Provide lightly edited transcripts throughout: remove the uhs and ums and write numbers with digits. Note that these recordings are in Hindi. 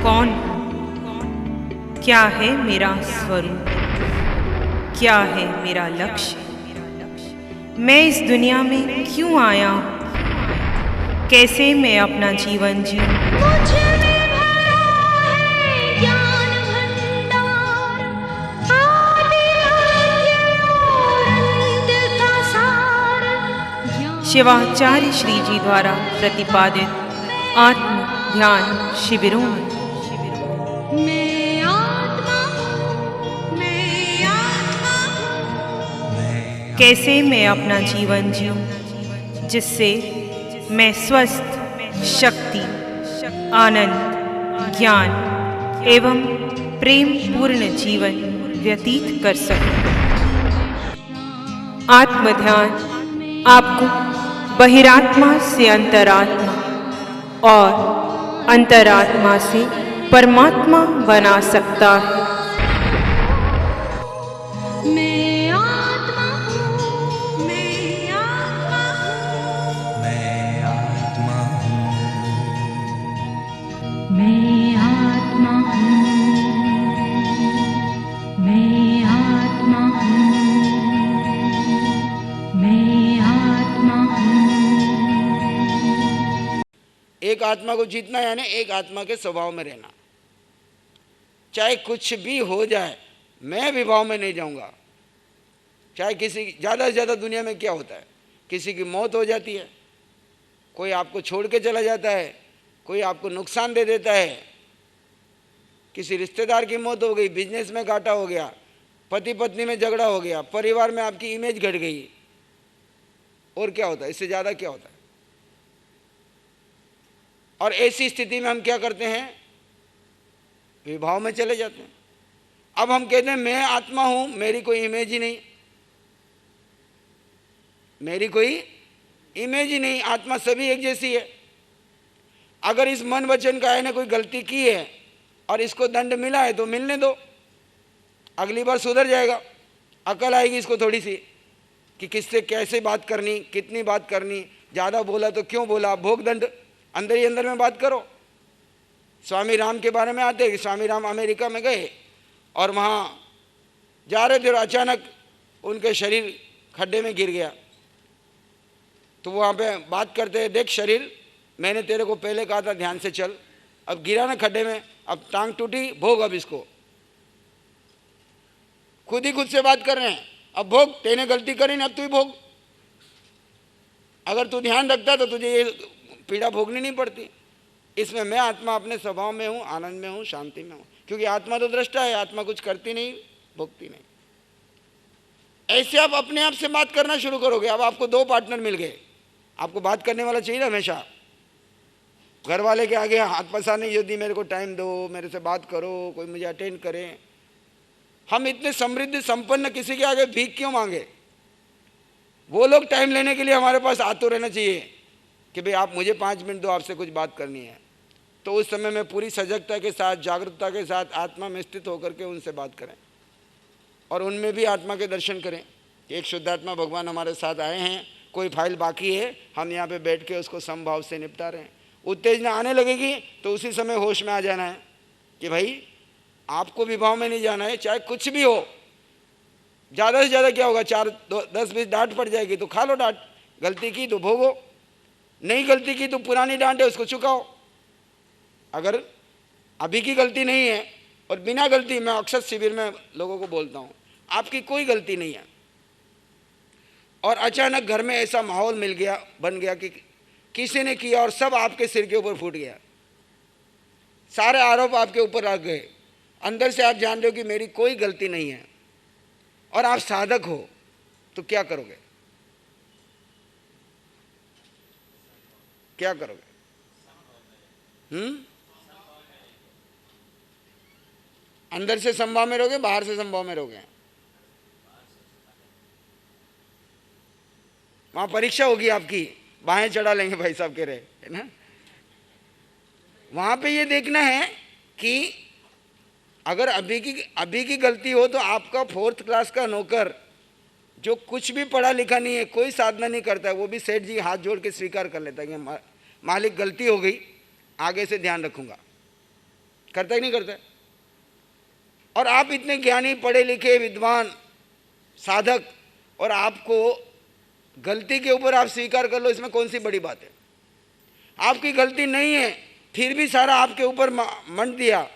कौन? क्या है मेरा स्वरूप? क्या है मेरा लक्ष्य? मैं इस दुनिया में क्यों आया हूँ? कैसे मैं अपना जीवन जीऊँ? शिवाचार्य श्री जी द्वारा प्रतिपादित आत्म ध्यान शिविरों में कैसे मैं अपना जीवन जीऊँ जिससे मैं स्वस्थ, शक्ति, आनंद, ज्ञान एवं प्रेम पूर्ण जीवन व्यतीत कर सकूं। आत्म ध्यान आपको बहिरात्मा से अंतरात्मा और अंतरात्मा से परमात्मा बना सकता है। मैं आत्मा हूँ, मैं आत्मा हूँ, मैं आत्मा हूँ, मैं आत्मा हूँ, मैं आत्मा हूँ, मैं आत्मा हूँ। एक आत्मा को जीतना यानी एक आत्मा के स्वभाव में रहना। चाहे कुछ भी हो जाए मैं विभाव में नहीं जाऊंगा। चाहे किसी ज़्यादा से ज़्यादा दुनिया में क्या होता है, किसी की मौत हो जाती है, कोई आपको छोड़ के चला जाता है, कोई आपको नुकसान दे देता है, किसी रिश्तेदार की मौत हो गई, बिजनेस में घाटा हो गया, पति पत्नी में झगड़ा हो गया, परिवार में आपकी इमेज घट गई, और क्या होता है, इससे ज़्यादा क्या होता है। और ऐसी स्थिति में हम क्या करते हैं, विभाव में चले जाते हैं। अब हम कहते हैं मैं आत्मा हूं, मेरी कोई इमेज ही नहीं, मेरी कोई इमेज ही नहीं, आत्मा सभी एक जैसी है। अगर इस मन वचन काया ने कोई गलती की है और इसको दंड मिला है तो मिलने दो, अगली बार सुधर जाएगा। अकल आएगी इसको थोड़ी सी कि किससे कैसे बात करनी, कितनी बात करनी, ज़्यादा बोला तो क्यों बोला, भोग दंड अंदर ही अंदर में बात करो। स्वामी राम के बारे में आते हैं कि स्वामी राम अमेरिका में गए और वहाँ जा रहे थे और अचानक उनके शरीर खड्डे में गिर गया। तो वहाँ पे बात करते हैं, देख शरीर, मैंने तेरे को पहले कहा था ध्यान से चल, अब गिरा ना खड्डे में, अब टांग टूटी, भोग अब इसको। खुद ही खुद से बात कर रहे हैं, अब भोग, तेने गलती करी ना, अब तू ही भोग। अगर तू ध्यान रखता तो तुझे ये पीड़ा भोगनी नहीं पड़ती। इसमें मैं आत्मा अपने स्वभाव में हूँ, आनंद में हूँ, शांति में हूँ, क्योंकि आत्मा तो दृष्टा है, आत्मा कुछ करती नहीं, भोगती नहीं। ऐसे आप अपने आप से बात करना शुरू करोगे। अब आपको दो पार्टनर मिल गए, आपको बात करने वाला चाहिए ना हमेशा। घर वाले के आगे हाथ पसारने, यदि मेरे को टाइम दो, मेरे से बात करो, कोई मुझे अटेंड करे। हम इतने समृद्ध संपन्न किसी के आगे भीख क्यों मांगे? वो लोग टाइम लेने के लिए हमारे पास आतुर रहना चाहिए कि भाई आप मुझे 5 मिनट दो, आपसे कुछ बात करनी है। तो उस समय में पूरी सजगता के साथ, जागरूकता के साथ आत्मा में स्थित होकर के उनसे बात करें और उनमें भी आत्मा के दर्शन करें कि एक शुद्धात्मा भगवान हमारे साथ आए हैं, कोई फाइल बाकी है, हम यहाँ पे बैठ के उसको समभाव से निपटा रहे हैं। उत्तेजना आने लगेगी तो उसी समय होश में आ जाना है कि भाई आपको विभाव में नहीं जाना है, चाहे कुछ भी हो। ज़्यादा से ज़्यादा क्या होगा, 4-10-20 डांट पड़ जाएगी तो खा लो डांट, गलती की तो भोगो, नहीं गलती की तो पुरानी डांट है उसको चुकाओ। अगर अभी की गलती नहीं है और बिना गलती, मैं अक्सर शिविर में लोगों को बोलता हूँ, आपकी कोई गलती नहीं है और अचानक घर में ऐसा माहौल मिल गया, बन गया कि किसी ने किया और सब आपके सिर के ऊपर फूट गया, सारे आरोप आपके ऊपर रख गए। अंदर से आप जान रहे हो कि मेरी कोई गलती नहीं है और आप साधक हो, तो क्या करोगे? क्या करोगे? अंदर से संभाव में रहोगे, बाहर से संभाव में रहोगे? वहां परीक्षा होगी आपकी, बाहें चढ़ा लेंगे भाई साहब कह रहे, है ना। वहां पे ये देखना है कि अगर अभी की गलती हो तो आपका 4th क्लास का नौकर जो कुछ भी पढ़ा लिखा नहीं है, कोई साधना नहीं करता है, वो भी सेठ जी हाथ जोड़ के स्वीकार कर लेता है कि मालिक गलती हो गई, आगे से ध्यान रखूंगा। करता ही नहीं करता है। और आप इतने ज्ञानी, पढ़े लिखे, विद्वान, साधक, और आपको गलती के ऊपर आप स्वीकार कर लो, इसमें कौन सी बड़ी बात है? आपकी गलती नहीं है, फिर भी सारा आपके ऊपर मंड दिया,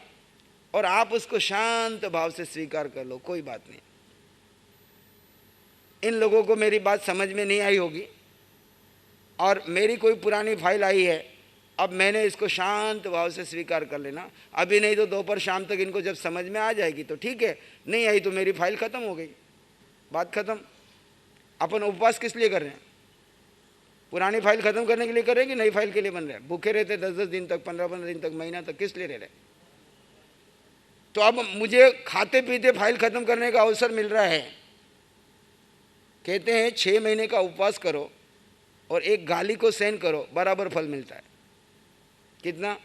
और आप उसको शांत भाव से स्वीकार कर लो, कोई बात नहीं। इन लोगों को मेरी बात समझ में नहीं आई होगी, और मेरी कोई पुरानी फाइल आई है, अब मैंने इसको शांत भाव से स्वीकार कर लेना। अभी नहीं तो दोपहर शाम तक इनको जब समझ में आ जाएगी तो ठीक है, नहीं आई तो मेरी फाइल खत्म हो गई, बात खत्म। अपन उपवास किस लिए कर रहे हैं? पुरानी फाइल खत्म करने के लिए कर रहे हैं कि नई फाइल के लिए बन रहे हैं? भूखे रहते 10-10 दिन तक, 15-15 दिन तक, महीना तक, किस लिए रह रहे? तो अब मुझे खाते पीते फाइल खत्म करने का अवसर मिल रहा है। कहते हैं 6 महीने का उपवास करो और एक गाली को सहन करो, बराबर फल मिलता है। कितना?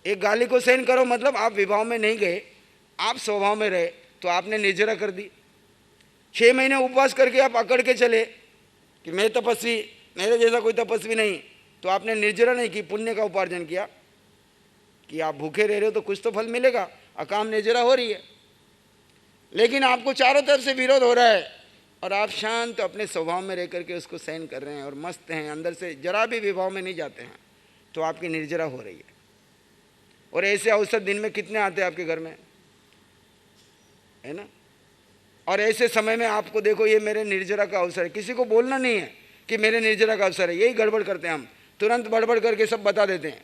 एक गाली को सहन करो मतलब आप विभाव में नहीं गए, आप स्वभाव में रहे, तो आपने निर्जरा कर दी। 6 महीने उपवास करके आप अकड़ के चले कि मैं तपस्वी, मेरे जैसा कोई तपस्वी नहीं, तो आपने निर्जरा नहीं की, पुण्य का उपार्जन किया कि आप भूखे रह रहे हो तो कुछ तो फल मिलेगा, अकाम निर्जरा हो रही है। लेकिन आपको चारों तरफ से विरोध हो रहा है और आप शांत अपने स्वभाव में रह करके उसको सहन कर रहे हैं और मस्त हैं, अंदर से जरा भी विभाव में नहीं जाते हैं, तो आपकी निर्जरा हो रही है। और ऐसे अवसर दिन में कितने आते हैं आपके घर में, है ना? और ऐसे समय में आपको देखो, ये मेरे निर्जरा का अवसर है, किसी को बोलना नहीं है कि मेरे निर्जरा का अवसर है। यही गड़बड़ करते हैं हम, तुरंत बड़बड़ करके सब बता देते हैं।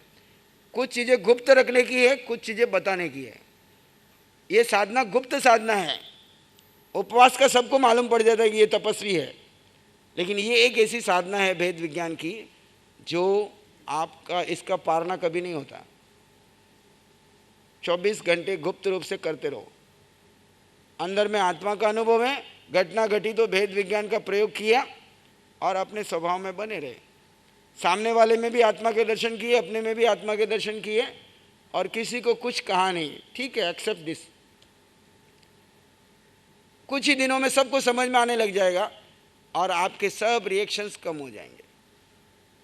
कुछ चीज़ें गुप्त रखने की है, कुछ चीज़ें बताने की है। ये साधना गुप्त साधना है। उपवास का सबको मालूम पड़ जाता है कि ये तपस्वी है, लेकिन ये एक ऐसी साधना है भेद विज्ञान की जो आपका इसका पारना कभी नहीं होता। 24 घंटे गुप्त रूप से करते रहो। अंदर में आत्मा का अनुभव है, घटना घटी तो भेद विज्ञान का प्रयोग किया और अपने स्वभाव में बने रहे। सामने वाले में भी आत्मा के दर्शन किए, अपने में भी आत्मा के दर्शन किए, और किसी को कुछ कहा नहीं। ठीक है, एक्सेप्ट दिस। कुछ ही दिनों में सबको समझ में आने लग जाएगा और आपके सब रिएक्शंस कम हो जाएंगे,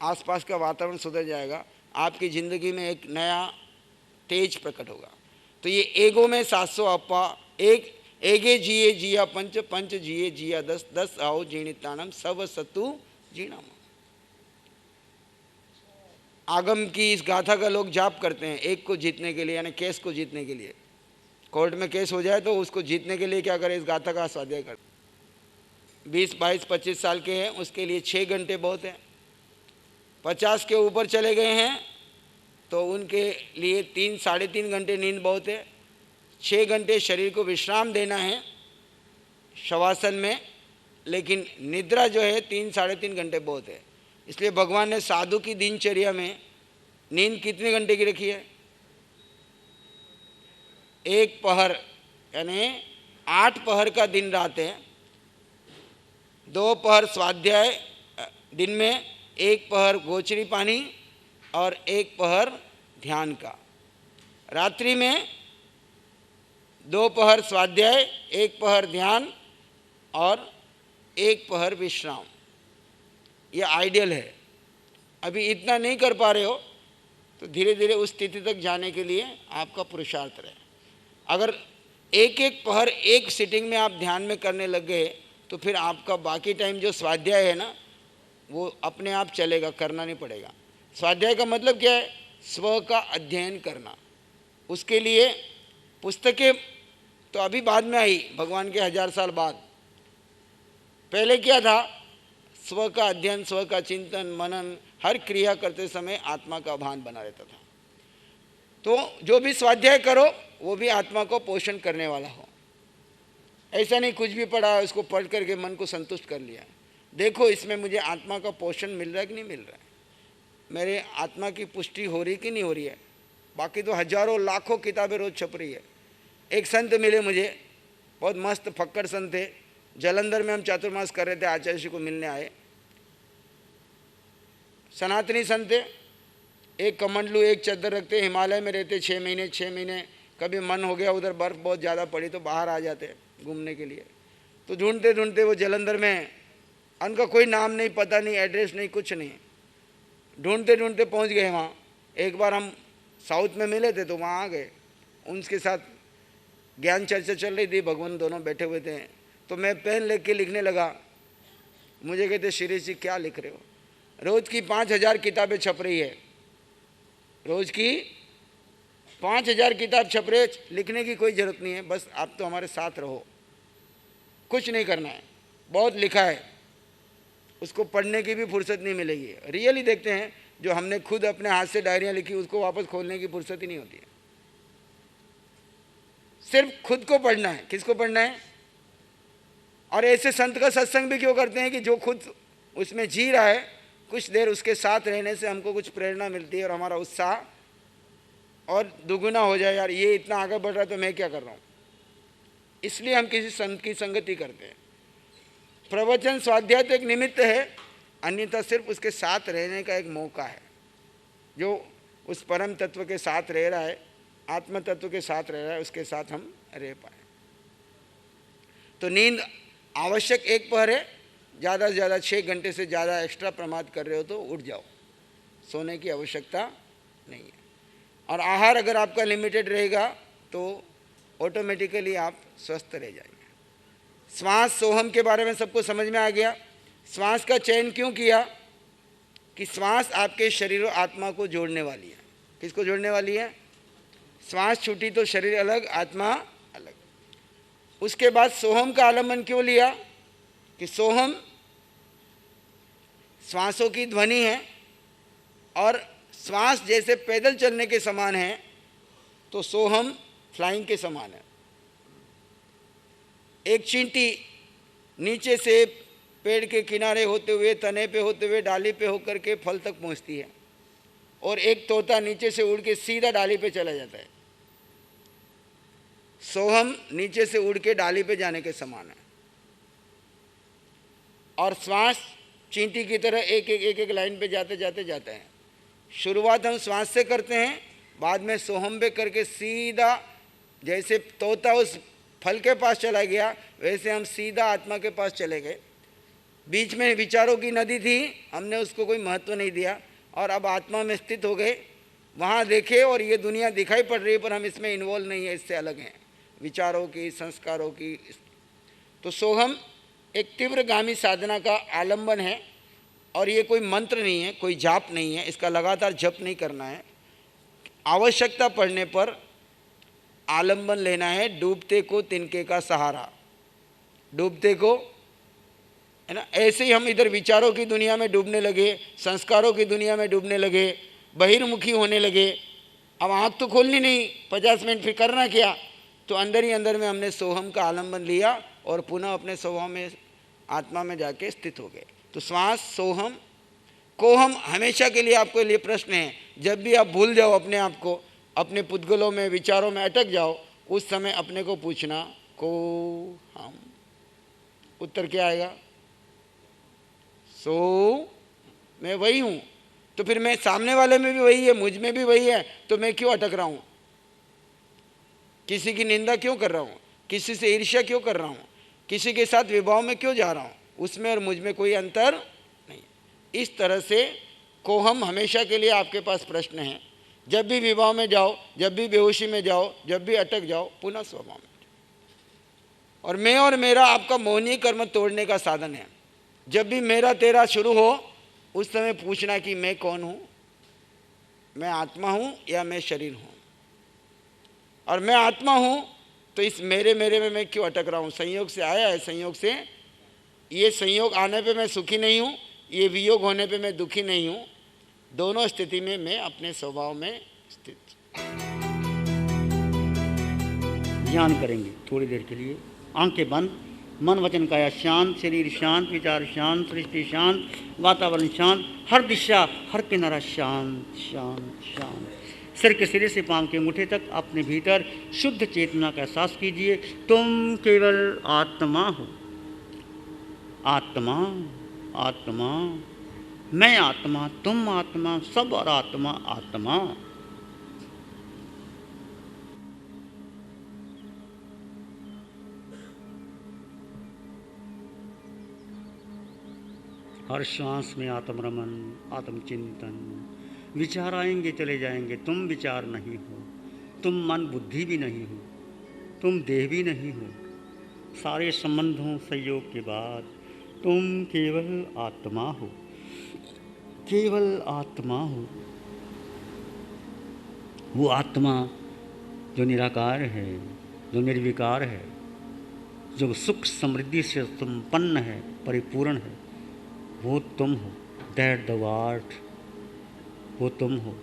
आसपास का वातावरण सुधर जाएगा, आपकी ज़िंदगी में एक नया तेज प्रकट होगा। तो ये एगो में 700 अपा, एक एगे जिए जिया पंच, पंच जिए जिया 10, 10 आओ जीणिताणम सब सतु जीणम। आगम की इस गाथा का लोग जाप करते हैं एक को जीतने के लिए, यानी केस को जीतने के लिए। कोर्ट में केस हो जाए तो उसको जीतने के लिए क्या करें, इस गाथा का स्वाध्याय कर। 20, 22, 25 साल के हैं, उसके लिए 6 घंटे बहुत है। 50 के ऊपर चले गए हैं तो उनके लिए 3, 3.5 घंटे नींद बहुत है। 6 घंटे शरीर को विश्राम देना है शवासन में, लेकिन निद्रा जो है 3, 3.5 घंटे बहुत है। इसलिए भगवान ने साधु की दिनचर्या में नींद कितने घंटे की रखी है? 1 पहर, यानी 8 पहर का दिन रात है। 2 पहर स्वाध्याय दिन में, 1 पहर गोचरी पानी और 1 पहर ध्यान का। रात्रि में 2 पहर स्वाध्याय, 1 पहर ध्यान और 1 पहर विश्राम। ये आइडियल है। अभी इतना नहीं कर पा रहे हो तो धीरे धीरे उस स्थिति तक जाने के लिए आपका पुरुषार्थ रहे। अगर एक एक पहर एक सिटिंग में आप ध्यान में करने लग गए तो फिर आपका बाकी टाइम जो स्वाध्याय है ना, वो अपने आप चलेगा, करना नहीं पड़ेगा। स्वाध्याय का मतलब क्या है? स्व का अध्ययन करना। उसके लिए पुस्तकें तो अभी बाद में आई, भगवान के 1000 साल बाद। पहले क्या था? स्व का अध्ययन, स्व का चिंतन, मनन, हर क्रिया करते समय आत्मा का भान बना रहता था। तो जो भी स्वाध्याय करो वो भी आत्मा को पोषण करने वाला हो। ऐसा नहीं कुछ भी पढ़ा उसको पढ़ करके मन को संतुष्ट कर लिया। देखो इसमें मुझे आत्मा का पोषण मिल रहा है कि नहीं मिल रहा है, मेरे आत्मा की पुष्टि हो रही कि नहीं हो रही है। बाकी तो हजारों लाखों किताबें रोज छप रही है। एक संत मिले मुझे, बहुत मस्त फक्कड़ संत थे। जलंधर में हम चातुर्मास कर रहे थे, आचार्य जी को मिलने आए। सनातनी संत थे, एक कमंडलू एक चद्दर रखते, हिमालय में रहते 6 महीने। कभी मन हो गया उधर बर्फ़ बहुत ज़्यादा पड़ी तो बाहर आ जाते घूमने के लिए। तो ढूंढते ढूंढते वो जलंधर में, उनका कोई नाम नहीं, पता नहीं, एड्रेस नहीं, कुछ नहीं, ढूंढते ढूंढते पहुंच गए वहाँ। एक बार हम साउथ में मिले थे तो वहाँ आ गए। उनके साथ ज्ञान चर्चा चल रही थी, भगवान दोनों बैठे हुए थे, तो मैं पेन लेके लिखने लगा। मुझे कहते शिरीष जी क्या लिख रहे हो? रोज की 5000 किताबें छप रही है, रोज की 5000 किताब छप रही है, लिखने की कोई ज़रूरत नहीं है, बस आप तो हमारे साथ रहो, कुछ नहीं करना है। बहुत लिखा है, उसको पढ़ने की भी फुर्सत नहीं मिलेगी। रियली देखते हैं, जो हमने खुद अपने हाथ से डायरियाँ लिखी उसको वापस खोलने की फुर्सत ही नहीं होती है। सिर्फ खुद को पढ़ना है। किसको पढ़ना है? और ऐसे संत का सत्संग भी क्यों करते हैं कि जो खुद उसमें जी रहा है, कुछ देर उसके साथ रहने से हमको कुछ प्रेरणा मिलती है और हमारा उत्साह और दुगुना हो जाए। यार ये इतना आगे बढ़ रहा है तो मैं क्या कर रहा हूँ, इसलिए हम किसी संत की संगति करते हैं। प्रवचन स्वाध्याय तो एक निमित्त है, अन्यथा सिर्फ उसके साथ रहने का एक मौका है। जो उस परम तत्व के साथ रह रहा है, आत्म तत्व के साथ रह रहा है, उसके साथ हम रह पाए। तो नींद आवश्यक एक पहर है, ज़्यादा से ज़्यादा 6 घंटे से ज़्यादा एक्स्ट्रा प्रमाद कर रहे हो तो उठ जाओ, सोने की आवश्यकता नहीं है। और आहार अगर आपका लिमिटेड रहेगा तो ऑटोमेटिकली आप स्वस्थ रह जाएंगे। श्वास सोहम के बारे में सबको समझ में आ गया। श्वास का चयन क्यों किया? कि श्वास आपके शरीर और आत्मा को जोड़ने वाली है। किसको जोड़ने वाली है? श्वास छूटी तो शरीर अलग, आत्मा अलग। उसके बाद सोहम का आलम्बन क्यों लिया? कि सोहम श्वासों की ध्वनि है और श्वास जैसे पैदल चलने के समान है, तो सोहम फ्लाइंग के समान है। एक चींटी नीचे से पेड़ के किनारे होते हुए, तने पे होते हुए, डाली पे होकर के फल तक पहुंचती है, और एक तोता नीचे से उड़ के सीधा डाली पे चला जाता है। सोहम नीचे से उड़ के डाली पे जाने के समान है। और श्वास चींटी की तरह एक एक लाइन पे जाते जाते जाते हैं। शुरुआत हम श्वास से करते हैं, बाद में सोहम पे करके सीधा, जैसे तोता उस फल के पास चला गया, वैसे हम सीधा आत्मा के पास चले गए। बीच में विचारों की नदी थी, हमने उसको कोई महत्व नहीं दिया, और अब आत्मा में स्थित हो गए। वहाँ देखे और ये दुनिया दिखाई पड़ रही है, पर हम इसमें इन्वॉल्व नहीं है, इससे अलग हैं, विचारों की, संस्कारों की। तो सोहम एक तीव्रगामी साधना का आलंबन है, और ये कोई मंत्र नहीं है, कोई जाप नहीं है, इसका लगातार जप नहीं करना है। आवश्यकता पड़ने पर आलंबन लेना है। डूबते को तिनके का सहारा, डूबते को, है ना। ऐसे ही हम इधर विचारों की दुनिया में डूबने लगे, संस्कारों की दुनिया में डूबने लगे, बहिर्मुखी होने लगे। अब आँख तो खोलनी नहीं, 50 मिनट फिर करना क्या? तो अंदर ही अंदर में हमने सोहम का आलंबन लिया और पुनः अपने स्वभाव में, आत्मा में जाके स्थित हो गए। तो श्वास, सोहम, कोहम हमेशा के लिए आपके लिए प्रश्न है। जब भी आप भूल जाओ अपने आप को, अपने पुद्गलों में, विचारों में अटक जाओ, उस समय अपने को पूछना को हम, उत्तर क्या आएगा? सो मैं वही हूँ। तो फिर मैं सामने वाले में भी वही है, मुझ में भी वही है, तो मैं क्यों अटक रहा हूँ? किसी की निंदा क्यों कर रहा हूँ? किसी से ईर्ष्या क्यों कर रहा हूँ? किसी के साथ विभाव में क्यों जा रहा हूँ? उसमें और मुझ में कोई अंतर नहीं। इस तरह से कोहम हमेशा के लिए आपके पास प्रश्न है। जब भी विभाव में जाओ, जब भी बेहोशी में जाओ, जब भी अटक जाओ, पुनः स्वभाव में। और मैं और मेरा आपका मोहनीय कर्म तोड़ने का साधन है। जब भी मेरा तेरा शुरू हो, उस समय पूछना कि मैं कौन हूँ? मैं आत्मा हूँ या मैं शरीर हूँ? और मैं आत्मा हूँ तो इस मेरे में मैं क्यों अटक रहा हूँ? संयोग से आया है, संयोग से, ये संयोग आने पे मैं सुखी नहीं हूँ, ये वियोग होने पे मैं दुखी नहीं हूँ। दोनों स्थिति में मैं अपने स्वभाव में स्थित। ध्यान करेंगे थोड़ी देर के लिए, आंखें बंद, मन वचन काया शांत, शरीर शांत, विचार शांत, सृष्टि शांत, वातावरण शांत, हर दिशा, हर किनारा शांत शांत शांत। सिर के सिरे से पांव के अंगूठे तक अपने भीतर शुद्ध चेतना का एहसास कीजिए। तुम केवल आत्मा हो। आत्मा, आत्मा, मैं आत्मा, तुम आत्मा, सब और आत्मा, आत्मा। हर श्वास में आत्मरमन, आत्मचिंतन। विचार आएंगे चले जाएंगे, तुम विचार नहीं हो। तुम मन बुद्धि भी नहीं हो, तुम देह भी नहीं हो। सारे संबंधों संयोग के बाद तुम केवल आत्मा हो, केवल आत्मा हो। वो आत्मा जो निराकार है, जो निर्विकार है, जो सुख समृद्धि से संपन्न है, परिपूर्ण है, वो तुम हो। दैट द वर्ड, वो तुम हो।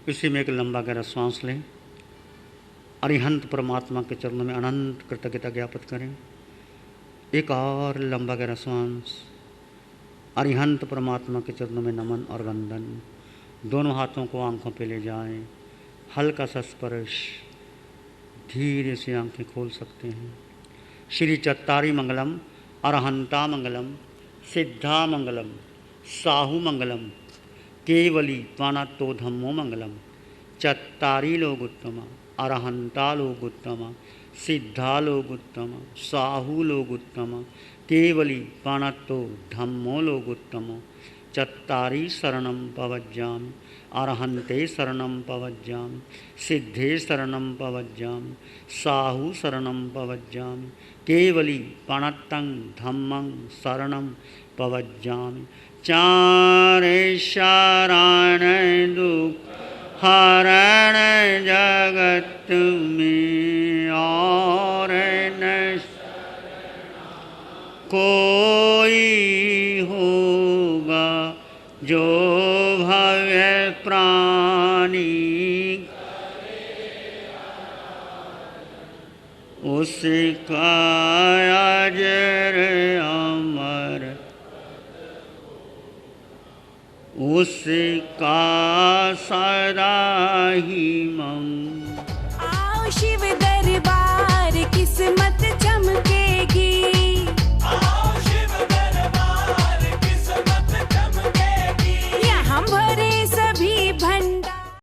इसी में एक लंबा गहरा श्वास लें। अरिहंत परमात्मा के चरणों में अनंत कृतज्ञता ज्ञापित करें। एक और लंबा गहरा श्वास। अरिहंत परमात्मा के चरणों में नमन और वंदन। दोनों हाथों को आंखों पे ले जाएं। हल्का सा स्पर्श। धीरे से आंखें खोल सकते हैं। श्री चत्तारी मंगलम, अरहंता मंगलम, सिद्धा मंगलम, साहू मंगलम, केवली पानातो धम्मो मंगलम। चत्तारी लोग उत्तम, अरहंता लोग उत्तम, सिद्धा लोग उत्तम, साहू लोग उत्तम, केवली पानातो धम्मो लोग उत्तम। चत्तारी शरणं पवज्जामि, अरहन्ते शरणं पवज्जामि, सिद्धे शरणं पवज्जामि, साहू शरणं पवज्जामि, केवली पाणत्तं धम्मं शरणं पवज्जामि। चारे शरण दुख हरण जगत में, और न कोई होगा जो भव्य प्राणी, उसका अजर अमर, उसका सदा ही मंगल। आओ शिव दरबार किस्मत